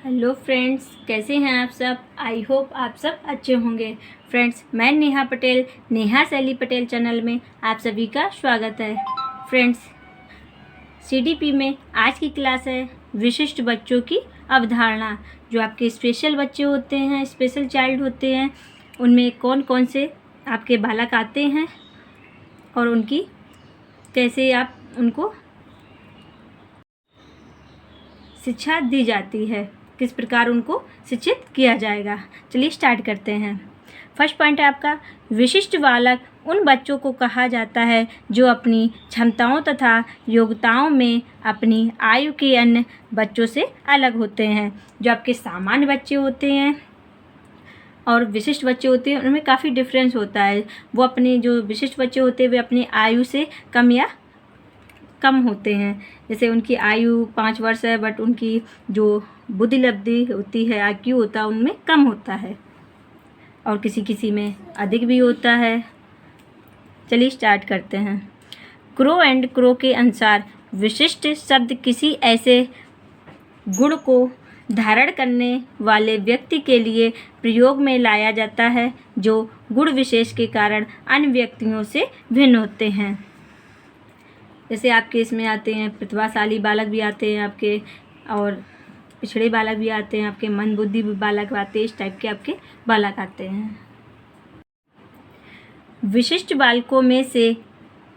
Hello friends, कैसे हैं आप सब। आई होप आप सब अच्छे होंगे। फ्रेंड्स, मैं नेहा पटेल, नेहा शैली पटेल चैनल में आप सभी का स्वागत है। फ्रेंड्स, सीडीपी में आज की क्लास है विशिष्ट बच्चों की अवधारणा। जो आपके स्पेशल बच्चे होते हैं, स्पेशल चाइल्ड होते हैं, उनमें कौन कौन से आपके बालक आते हैं और उनकी कैसे आप उनको शिक्षा दी जाती है, किस प्रकार उनको शिक्षित किया जाएगा। चलिए स्टार्ट करते हैं। फर्स्ट पॉइंट है आपका विशिष्ट बालक उन बच्चों को कहा जाता है जो अपनी क्षमताओं तथा योग्यताओं में अपनी आयु के अन्य बच्चों से अलग होते हैं। जो आपके सामान्य बच्चे होते हैं और विशिष्ट बच्चे होते हैं, उनमें काफ़ी डिफरेंस होता है। वो अपने जो विशिष्ट बच्चे होते हैं वे अपनी आयु से कम होते हैं। जैसे उनकी आयु 5 वर्ष है, बट उनकी जो बुद्धि लब्धि होती है, आईक्यू होता है, उनमें कम होता है और किसी किसी में अधिक भी होता है। चलिए स्टार्ट करते हैं। क्रो एंड क्रो के अनुसार विशिष्ट शब्द किसी ऐसे गुण को धारण करने वाले व्यक्ति के लिए प्रयोग में लाया जाता है जो गुण विशेष के कारण अन्य व्यक्तियों से भिन्न होते हैं। जैसे आपके इसमें आते हैं प्रतिभाशाली बालक भी आते हैं आपके, और पिछड़े बालक भी आते हैं आपके, मंदबुद्धि बालक आते हैं, इस टाइप के आपके बालक आते हैं। विशिष्ट बालकों में से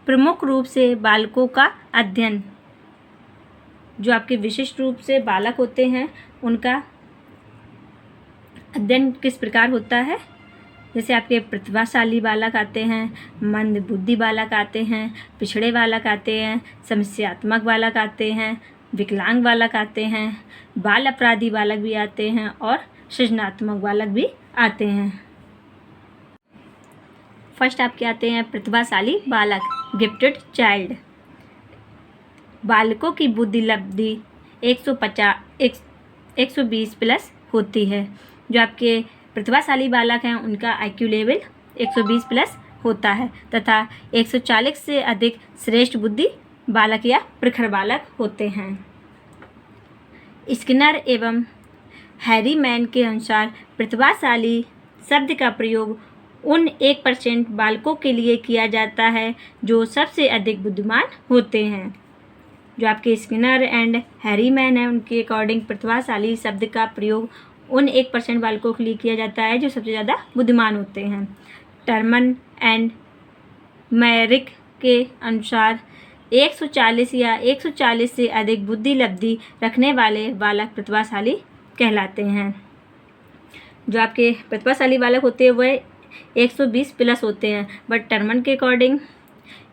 प्रमुख रूप से बालकों का अध्ययन। जो आपके विशिष्ट रूप से बालक होते हैं उनका अध्ययन किस प्रकार होता है। जैसे आपके प्रतिभाशाली बालक आते हैं, मंद बुद्धि बालक आते हैं, पिछड़े बालक आते हैं, समस्यात्मक बालक आते हैं, विकलांग बालक आते हैं, बाल अपराधी बालक भी आते हैं और सृजनात्मक बालक भी आते हैं। फर्स्ट आपके आते हैं प्रतिभाशाली बालक, गिफ्टेड चाइल्ड। बालकों की बुद्धि लब्धि 120 प्लस होती है। जो आपके प्रतिभाशाली बालक हैं उनका आईक्यू लेवल 120 प्लस होता है तथा 140 से अधिक श्रेष्ठ बुद्धि बालक या प्रखर बालक होते हैं। स्किनर एवं हैरीमैन के अनुसार प्रतिभाशाली शब्द का प्रयोग उन 1% बालकों के लिए किया जाता है जो सबसे अधिक बुद्धिमान होते हैं। जो आपके स्किनर एंड हैरीमैन है उनके अकॉर्डिंग प्रतिभाशाली शब्द का प्रयोग उन 1% बालकों के लिए किया जाता है जो सबसे ज़्यादा बुद्धिमान होते हैं। टर्मन एंड मैरिक के अनुसार 140 या 140 से अधिक बुद्धि लब्धि रखने वाले बालक प्रतिभाशाली कहलाते हैं। जो आपके प्रतिभाशाली बालक होते हैं वह 120 प्लस होते हैं, बट टर्मन के अकॉर्डिंग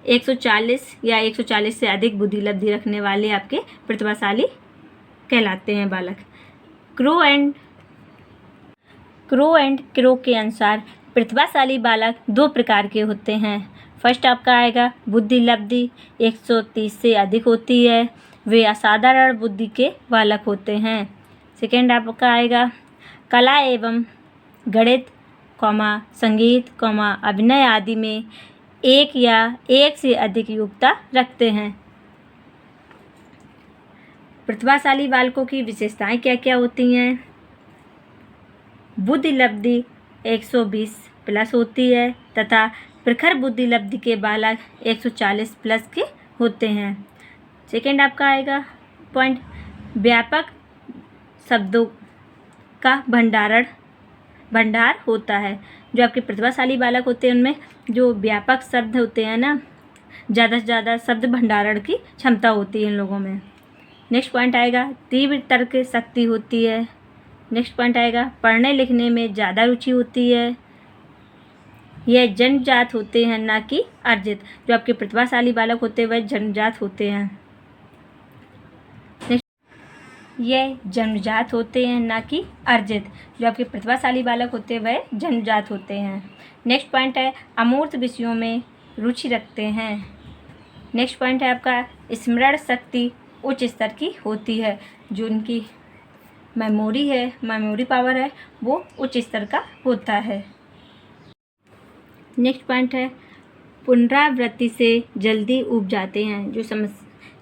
140 या 140 से अधिक बुद्धि लब्धि रखने वाले आपके प्रतिभाशाली कहलाते हैं बालक। क्रो एंड क्रो के अनुसार प्रतिभाशाली बालक 2 प्रकार के होते हैं। फर्स्ट आपका आएगा बुद्धि लब्धि 130 से अधिक होती है, वे असाधारण बुद्धि के बालक होते हैं। सेकेंड आपका आएगा कला एवं गणित, संगीत, अभिनय आदि में 1 या 1 से अधिक योग्यता रखते हैं। प्रतिभाशाली बालकों की विशेषताएं क्या क्या होती हैं। बुद्धि लब्धि 120 प्लस होती है तथा प्रखर बुद्धि लब्धि के बालक 140 प्लस के होते हैं। सेकेंड आपका आएगा पॉइंट व्यापक शब्दों का भंडार होता है। जो आपके प्रतिभाशाली बालक होते हैं उनमें जो व्यापक शब्द होते हैं ना, ज़्यादा से ज़्यादा शब्द भंडारण की क्षमता होती है इन लोगों में। नेक्स्ट पॉइंट आएगा तीव्र तर्क शक्ति होती है। नेक्स्ट पॉइंट आएगा पढ़ने लिखने में ज़्यादा रुचि होती है। यह जन्मजात होते हैं ना कि अर्जित। जो आपके प्रतिभाशाली बालक होते हैं वह जन्मजात होते हैं। यह जन्मजात होते हैं ना कि अर्जित। जो आपके प्रतिभाशाली बालक होते हैं वह जन्मजात होते हैं। नेक्स्ट पॉइंट है अमूर्त विषयों में रुचि रखते हैं। नेक्स्ट पॉइंट है आपका स्मरण शक्ति उच्च स्तर की होती है। जो उनकी मेमोरी पावर है वो उच्च स्तर का होता है। नेक्स्ट पॉइंट है पुनरावृत्ति से जल्दी ऊब जाते हैं।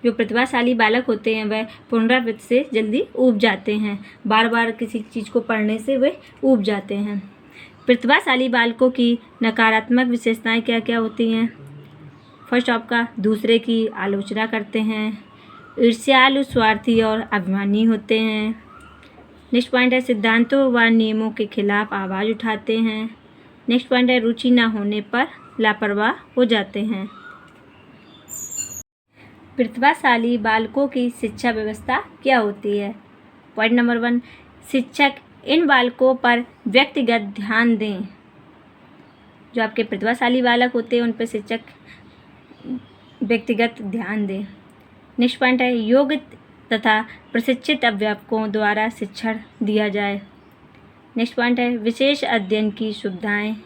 जो प्रतिभाशाली बालक होते हैं वह पुनरावृत्ति से जल्दी ऊब जाते हैं, बार बार किसी चीज़ को पढ़ने से वे ऊब जाते हैं। प्रतिभाशाली बालकों की नकारात्मक विशेषताएं क्या क्या होती हैं? फर्स्ट आपका दूसरे की आलोचना करते हैं, ईर्ष्यालु, स्वार्थी और अभिमानी होते हैं। नेक्स्ट पॉइंट है सिद्धांतों व नियमों के खिलाफ आवाज़ उठाते हैं। नेक्स्ट पॉइंट है रुचि न होने पर लापरवाह हो जाते हैं। प्रतिभाशाली बालकों की शिक्षा व्यवस्था क्या होती है? पॉइंट नंबर 1, शिक्षक इन बालकों पर व्यक्तिगत ध्यान दें। जो आपके प्रतिभाशाली बालक होते हैं उन पर शिक्षक व्यक्तिगत ध्यान दें। नेक्स्ट पॉइंट है योग्य तथा प्रशिक्षित अध्यापकों द्वारा शिक्षण दिया जाए। नेक्स्ट पॉइंट है विशेष अध्ययन की सुविधाएं।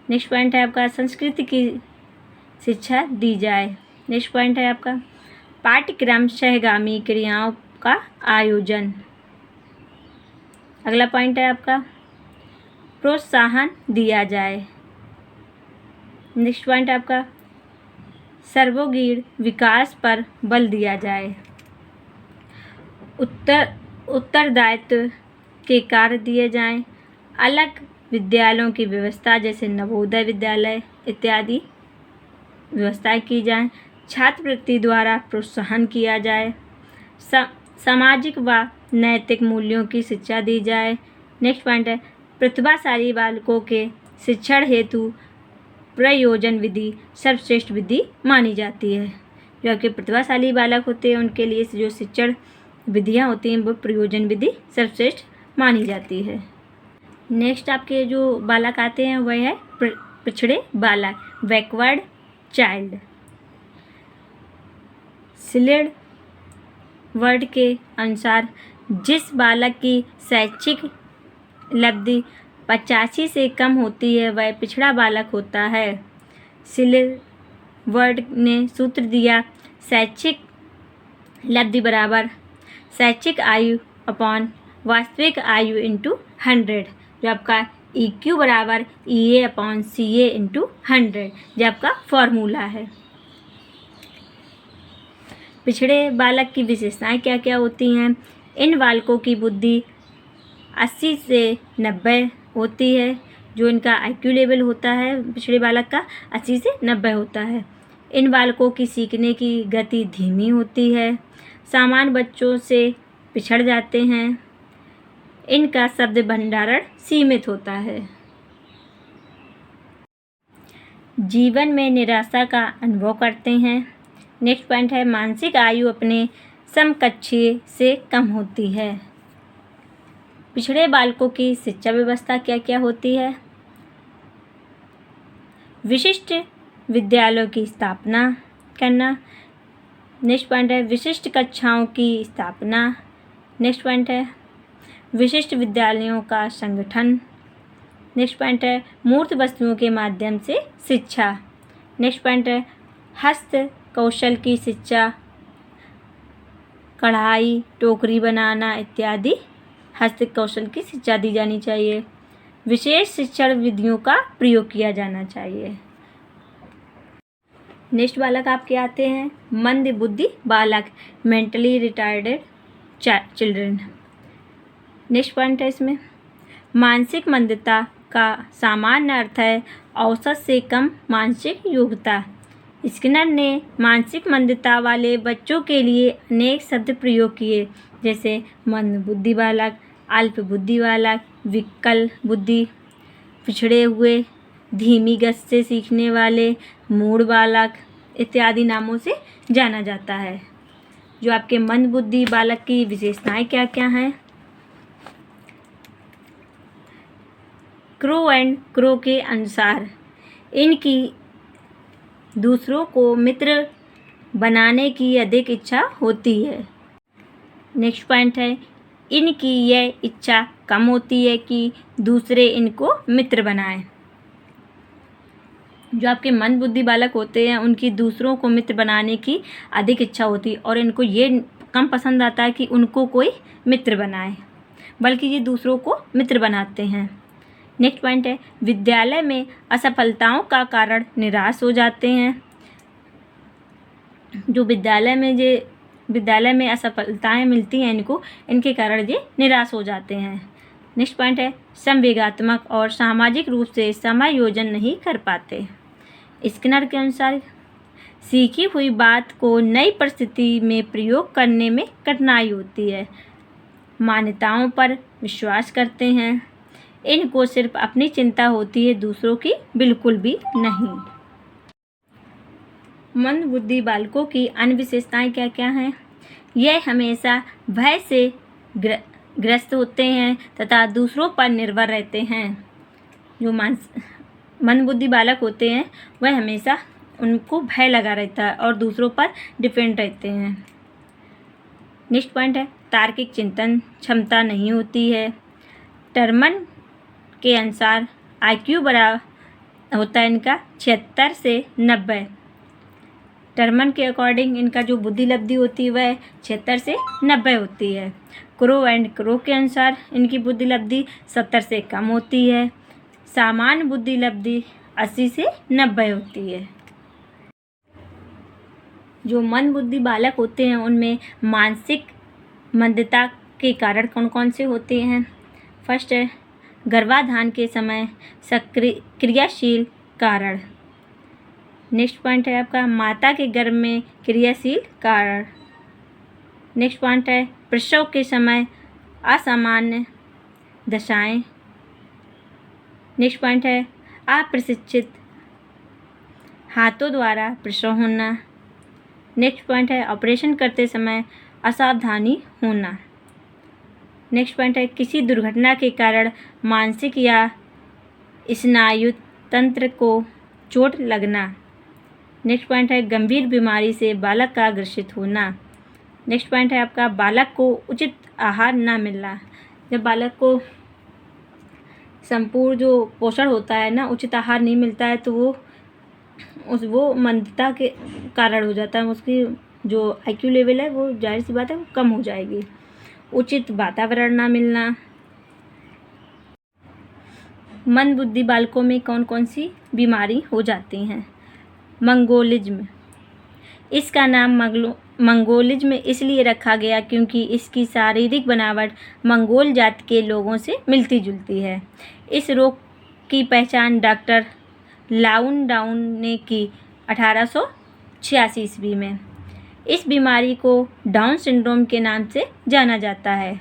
नेक्स्ट पॉइंट है आपका संस्कृति की शिक्षा दी जाए। नेक्स्ट पॉइंट है आपका पाठ्यक्रम सहगामी क्रियाओं का आयोजन। अगला पॉइंट है आपका प्रोत्साहन दिया जाए। नेक्स्ट पॉइंट है आपका सर्वोगीण विकास पर बल दिया जाए। उत्तरदायित्व के कार्य दिए जाएं। अलग विद्यालयों की व्यवस्था जैसे नवोदय विद्यालय इत्यादि व्यवस्थाएं की जाएं। छात्रवृत्ति द्वारा प्रोत्साहन किया जाए। सामाजिक व नैतिक मूल्यों की शिक्षा दी जाए। नेक्स्ट पॉइंट है प्रतिभाशाली बालकों के शिक्षण हेतु प्रयोजन विधि सर्वश्रेष्ठ विधि मानी जाती है। जो आपके प्रतिभाशाली बालक होते हैं उनके लिए जो शिक्षण विधियाँ होती हैं वो प्रयोजन विधि सर्वश्रेष्ठ मानी जाती है। नेक्स्ट आपके जो बालक आते हैं वह है पिछड़े बालक, बैकवर्ड चाइल्ड। सिलेड वर्ड के अनुसार जिस बालक की शैक्षिक उपलब्धि 85 से कम होती है वह पिछड़ा बालक होता है। सिलेड वर्ड ने सूत्र दिया शैक्षिक उपलब्धि बराबर शैक्षिक आयु अपॉन वास्तविक आयु इंटू 100। जो आपका EQ बराबर EA अपॉन CA इंटू 100 जो आपका फॉर्मूला है। पिछड़े बालक की विशेषताएं क्या क्या होती हैं? इन बालकों की बुद्धि 80 से 90 होती है। जो इनका IQ लेवल होता है पिछड़े बालक का 80 से 90 होता है। इन बालकों की सीखने की गति धीमी होती है। सामान्य बच्चों से पिछड़ जाते हैं। इनका शब्द भंडारण सीमित होता है। जीवन में निराशा का अनुभव करते हैं। नेक्स्ट पॉइंट है मानसिक आयु अपने समकक्षीय से कम होती है। पिछड़े बालकों की शिक्षा व्यवस्था क्या क्या होती है? विशिष्ट विद्यालयों की स्थापना करना। नेक्स्ट पॉइंट है विशिष्ट कक्षाओं की स्थापना। नेक्स्ट पॉइंट है विशिष्ट विद्यालयों का संगठन। नेक्स्ट पॉइंट है मूर्त वस्तुओं के माध्यम से शिक्षा। नेक्स्ट पॉइंट है हस्त कौशल की शिक्षा, कढ़ाई, टोकरी बनाना इत्यादि हस्त कौशल की शिक्षा दी जानी चाहिए। विशेष शिक्षण विधियों का प्रयोग किया जाना चाहिए। नेक्स्ट बालक आपके आते हैं मंद बुद्धि बालक, mentally retarded children. Next point है इसमें मानसिक मंदता का सामान्य अर्थ है औसत से कम मानसिक योग्यता। स्किनर ने मानसिक मंदता वाले बच्चों के लिए अनेक शब्द प्रयोग किए जैसे मंद बुद्धि बालक, अल्प बुद्धि बालक, विकल बुद्धि, पिछड़े हुए, धीमी गति से सीखने वाले, मूढ़ बालक इत्यादि नामों से जाना जाता है। जो आपके मंद बुद्धि बालक की विशेषताएं क्या क्या हैं? क्रो एंड क्रो के अनुसार इनकी दूसरों को मित्र बनाने की अधिक इच्छा होती है। नेक्स्ट पॉइंट है इनकी यह इच्छा कम होती है कि दूसरे इनको मित्र बनाएं। जो आपके मंद बुद्धि बालक होते हैं उनकी दूसरों को मित्र बनाने की अधिक इच्छा होती है और इनको ये कम पसंद आता है कि उनको कोई मित्र बनाए, बल्कि ये दूसरों को मित्र बनाते हैं। नेक्स्ट पॉइंट है विद्यालय में असफलताओं का कारण निराश हो जाते हैं। जो विद्यालय में असफलताएं मिलती हैं इनको, इनके कारण ये निराश हो जाते हैं। नेक्स्ट पॉइंट है संवेगात्मक और सामाजिक रूप से समायोजन नहीं कर पाते। स्किनर के अनुसार सीखी हुई बात को नई परिस्थिति में प्रयोग करने में कठिनाई होती है। मान्यताओं पर विश्वास करते हैं, इनको सिर्फ अपनी चिंता होती है, दूसरों की बिल्कुल भी नहीं। मंदबुद्धि बालकों की अन्य विशेषताएं क्या क्या हैं? यह हमेशा भय से ग्रस्त होते हैं तथा दूसरों पर निर्भर रहते हैं। जो मंदबुद्धि बालक होते हैं वह हमेशा उनको भय लगा रहता है और दूसरों पर डिपेंड रहते हैं। नेक्स्ट पॉइंट है तार्किक चिंतन क्षमता नहीं होती है। टर्मन के अनुसार IQ बराबर होता है इनका 76 से 90। टर्मन के अकॉर्डिंग इनका जो बुद्धि लब्धि होती है वह 76 से 90 होती है। क्रो के अनुसार इनकी बुद्धि लब्धि 70 से कम होती है। सामान्य बुद्धि लब्धि 80 से 90 होती है। जो मंदबुद्धि बालक होते हैं उनमें मानसिक मंदता के कारण कौन कौन से होते हैं? फर्स्ट है गर्भाधान के समय क्रियाशील कारण। नेक्स्ट पॉइंट है आपका माता के गर्भ में क्रियाशील कारण। नेक्स्ट पॉइंट है प्रसव के समय असामान्य दशाएं। नेक्स्ट पॉइंट है अप्रशिक्षित हाथों द्वारा प्रसव होना। नेक्स्ट पॉइंट है ऑपरेशन करते समय असावधानी होना। नेक्स्ट पॉइंट है किसी दुर्घटना के कारण मानसिक या स्नायु तंत्र को चोट लगना। नेक्स्ट पॉइंट है गंभीर बीमारी से बालक का ग्रसित होना। नेक्स्ट पॉइंट है आपका बालक को उचित आहार ना मिलना। जब बालक को संपूर्ण जो पोषण होता है ना, उचित आहार नहीं मिलता है तो वो मंदता के कारण हो जाता है। उसकी जो IQ लेवल है वो जाहिर सी बात है वो कम हो जाएगी। उचित वातावरण ना मिलना। मंदबुद्धि बालकों में कौन कौन सी बीमारी हो जाती हैं? मंगोलिज्म। इसका नाम मंगोलिज्म इसलिए रखा गया क्योंकि इसकी शारीरिक बनावट मंगोल जाति के लोगों से मिलती जुलती है। इस रोग की पहचान डॉक्टर लाउनडाउन ने की 1886 ईस्वी में। इस बीमारी को डाउन सिंड्रोम के नाम से जाना जाता है।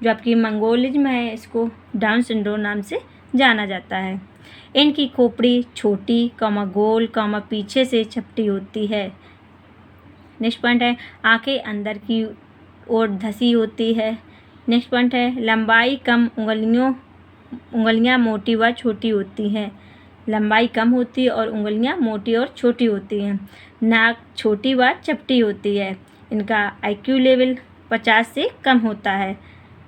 जो आपकी मंगोलिज्म है इसको डाउन सिंड्रोम नाम से जाना जाता है। इनकी खोपड़ी छोटी गोल पीछे से चपटी होती है। नेक्स्ट पॉइंट है आंखें अंदर की ओर धसी होती है। नेक्स्ट पॉइंट है लंबाई कम, उंगलियां मोटी व छोटी होती हैं। लंबाई कम होती है और उंगलियां मोटी और छोटी होती हैं। नाक छोटी व चपटी होती है। इनका IQ लेवल 50 से कम होता है।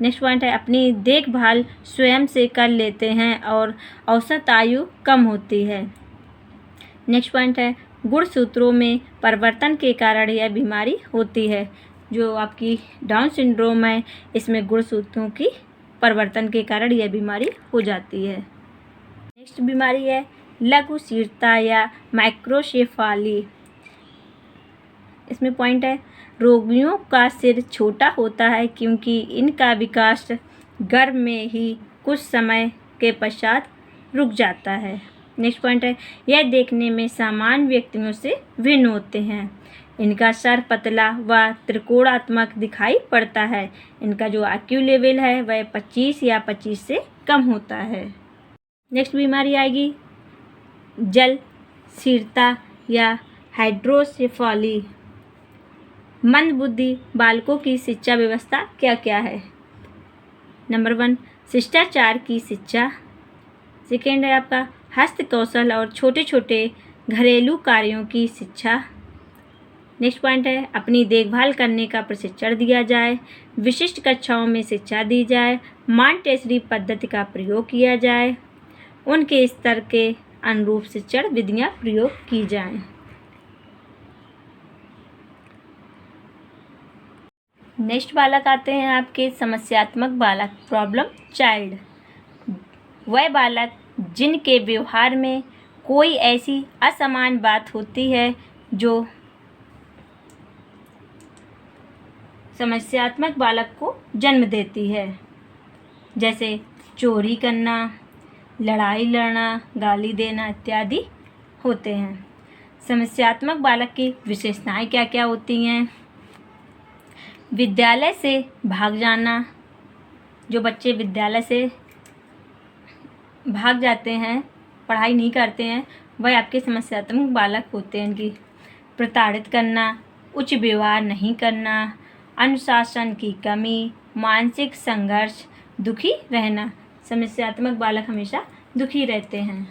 नेक्स्ट पॉइंट है अपनी देखभाल स्वयं से कर लेते हैं और औसत आयु कम होती है। नेक्स्ट पॉइंट है गुणसूत्रों में परिवर्तन के कारण यह बीमारी होती है। जो आपकी डाउन सिंड्रोम है इसमें गुणसूत्रों की परिवर्तन के कारण यह बीमारी हो जाती है। नेक्स्ट बीमारी है लघुशीरता या माइक्रोसेफाली। इसमें पॉइंट है रोगियों का सिर छोटा होता है क्योंकि इनका विकास गर्भ में ही कुछ समय के पश्चात रुक जाता है। नेक्स्ट पॉइंट है यह देखने में सामान्य व्यक्तियों से भिन्न होते हैं। इनका सर पतला व त्रिकोणात्मक दिखाई पड़ता है। इनका जो IQ लेवल है वह 25 या 25 से कम होता है। नेक्स्ट बीमारी आएगी जल स्थिरता या हाइड्रोसेफाली। मंदबुद्धि बालकों की शिक्षा व्यवस्था क्या क्या है? नंबर 1 शिष्टाचार की शिक्षा। सेकेंड है आपका हस्त कौशल और छोटे छोटे घरेलू कार्यों की शिक्षा। नेक्स्ट पॉइंट है अपनी देखभाल करने का प्रशिक्षण दिया जाए। विशिष्ट कक्षाओं में शिक्षा दी जाए। मॉन्टेसरी पद्धति का प्रयोग किया जाए। उनके स्तर के अनुरूप शिक्षण विधियाँ प्रयोग की जाएं। नेक्स्ट बालक आते हैं आपके समस्यात्मक बालक, प्रॉब्लम चाइल्ड। वह बालक जिनके व्यवहार में कोई ऐसी असमान बात होती है जो समस्यात्मक बालक को जन्म देती है, जैसे चोरी करना, लड़ाई लड़ना, गाली देना इत्यादि होते हैं। समस्यात्मक बालक की विशेषताएं क्या क्या होती हैं? विद्यालय से भाग जाना, जो बच्चे विद्यालय से भाग जाते हैं, पढ़ाई नहीं करते हैं, वह आपके समस्यात्मक बालक होते हैं। इनकी प्रताड़ित करना, उच्च व्यवहार नहीं करना, अनुशासन की कमी, मानसिक संघर्ष, दुखी रहना। समस्यात्मक बालक हमेशा दुखी रहते हैं।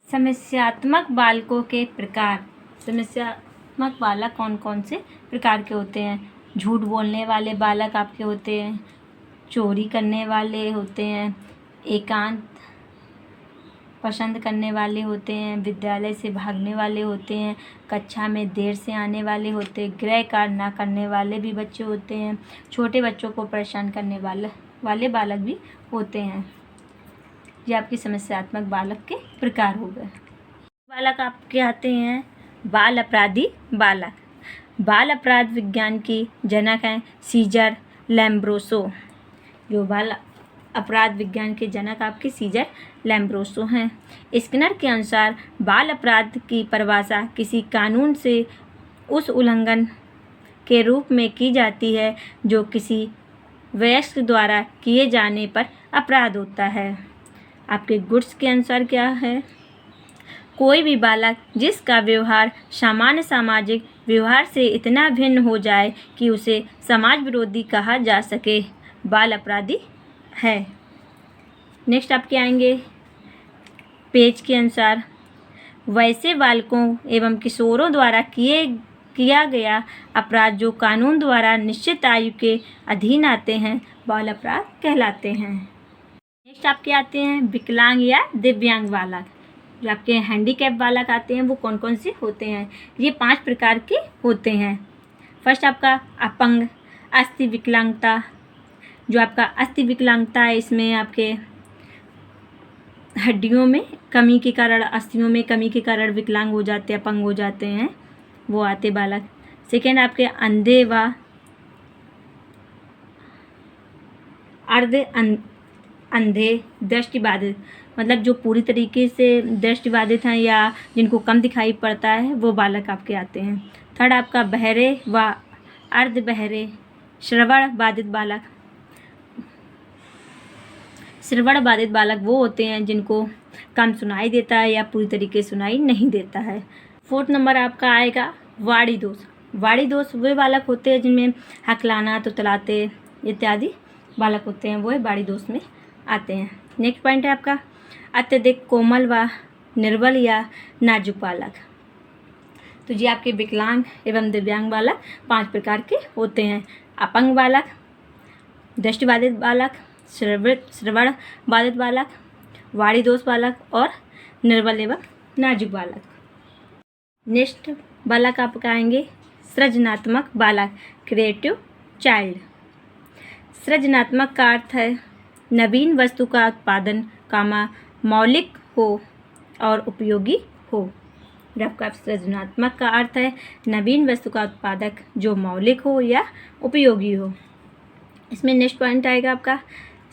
समस्यात्मक बालकों के प्रकार। समस्यात्मक बालक कौन कौन से प्रकार के होते हैं? झूठ बोलने वाले बालक आपके होते हैं, चोरी करने वाले होते हैं, एकांत पसंद करने वाले होते हैं, विद्यालय से भागने वाले होते हैं, कक्षा में देर से आने वाले होते हैं, गृह कार्य ना करने वाले भी बच्चे होते हैं, छोटे बच्चों को परेशान करने वाले बालक भी होते हैं। ये आपके समस्यात्मक बालक के प्रकार हो गए। बालक आपके आते हैं बाल अपराधी बालक। बाल अपराध विज्ञान की जनक हैं सीजर लैम्ब्रोसो। जो बाल अपराध विज्ञान के जनक आपके सीजर लैम्ब्रोसो हैं। स्किनर के अनुसार बाल अपराध की परिभाषा किसी कानून से उस उल्लंघन के रूप में की जाती है जो किसी वयस्क द्वारा किए जाने पर अपराध होता है। आपके गुड्स के अनुसार क्या है? कोई भी बालक जिसका व्यवहार सामान्य सामाजिक व्यवहार से इतना भिन्न हो जाए कि उसे समाज विरोधी कहा जा सके, बाल अपराधी है। नेक्स्ट आपके आएंगे पेज के अनुसार वैसे बालकों एवं किशोरों द्वारा किया गया अपराध जो कानून द्वारा निश्चित आयु के अधीन आते हैं, बाल अपराध कहलाते हैं। नेक्स्ट आपके आते हैं विकलांग या दिव्यांग बालक। जो आपके हैंडीकैप बालक आते हैं वो कौन कौन से होते हैं? ये 5 प्रकार के होते हैं। फर्स्ट आपका अपंग अस्थि विकलांगता। जो आपका अस्थि विकलांगता है, इसमें आपके हड्डियों में कमी के कारण, अस्थियों में कमी के कारण विकलांग हो जाते हैं, अपंग हो जाते हैं, वो आते बालक। सेकेंड आपके अंधे व अर्ध अंधे दृष्टिबाधित, मतलब जो पूरी तरीके से दृष्टिबाधित हैं या जिनको कम दिखाई पड़ता है, वो बालक आपके आते हैं। थर्ड आपका बहरे व अर्ध बहरे श्रवण बाधित बालक। श्रवण बाधित बालक वो होते हैं जिनको कम सुनाई देता है या पूरी तरीके से सुनाई नहीं देता है। फोर्थ नंबर आपका आएगा वाणी दोष। वाणी दोष वे बालक होते हैं जिनमें हकलाना, तुतलाते इत्यादि बालक होते हैं, वो वाणी दोष में आते हैं। नेक्स्ट पॉइंट है आपका अत्यधिक कोमल व निर्बल या नाजुक बालक। तो ये आपके विकलांग एवं दिव्यांग बालक 5 प्रकार के होते हैं। अपंग बालक, दृष्टिबाधित बालक, श्रवण बाधित बालक, वाणी दोष बालक और निर्बल एवं नाजुक बालक। नेक्स्ट बालक आपका आएंगे सृजनात्मक बालक, क्रिएटिव चाइल्ड। सृजनात्मक का अर्थ है नवीन वस्तु का उत्पादन मौलिक हो और उपयोगी हो। जबकि सृजनात्मक का अर्थ है नवीन वस्तु का उत्पादक जो मौलिक हो या उपयोगी हो। इसमें नेक्स्ट पॉइंट आएगा आपका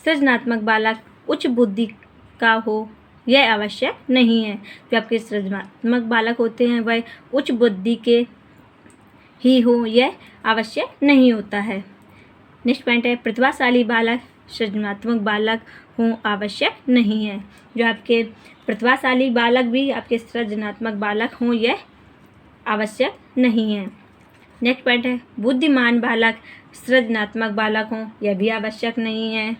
सृजनात्मक बालक उच्च बुद्धि का हो, यह आवश्यक नहीं है। जो आपके सृजनात्मक बालक होते हैं वह उच्च बुद्धि के ही हो, यह आवश्यक नहीं होता है। नेक्स्ट पॉइंट है प्रतिभाशाली बालक सृजनात्मक बालक हों आवश्यक नहीं है। जो आपके प्रतिभाशाली बालक भी आपके सृजनात्मक बालक हों, यह आवश्यक नहीं है। नेक्स्ट पॉइंट है बुद्धिमान बालक सृजनात्मक बालक हों, यह भी आवश्यक नहीं है।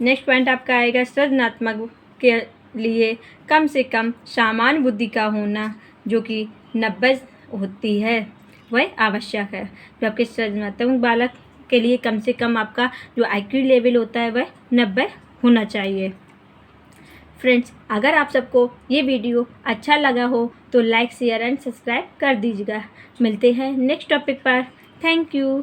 नेक्स्ट पॉइंट आपका आएगा सृजनात्मक के लिए कम से कम सामान्य बुद्धि का होना जो कि 90 होती है, वह आवश्यक है। जो आपके सृजनात्मक बालक के लिए कम से कम आपका जो IQ लेवल होता है वह 90 होना चाहिए। फ्रेंड्स, अगर आप सबको ये वीडियो अच्छा लगा हो तो लाइक, शेयर एंड सब्सक्राइब कर दीजिएगा। मिलते हैं नेक्स्ट टॉपिक पर। Thank you.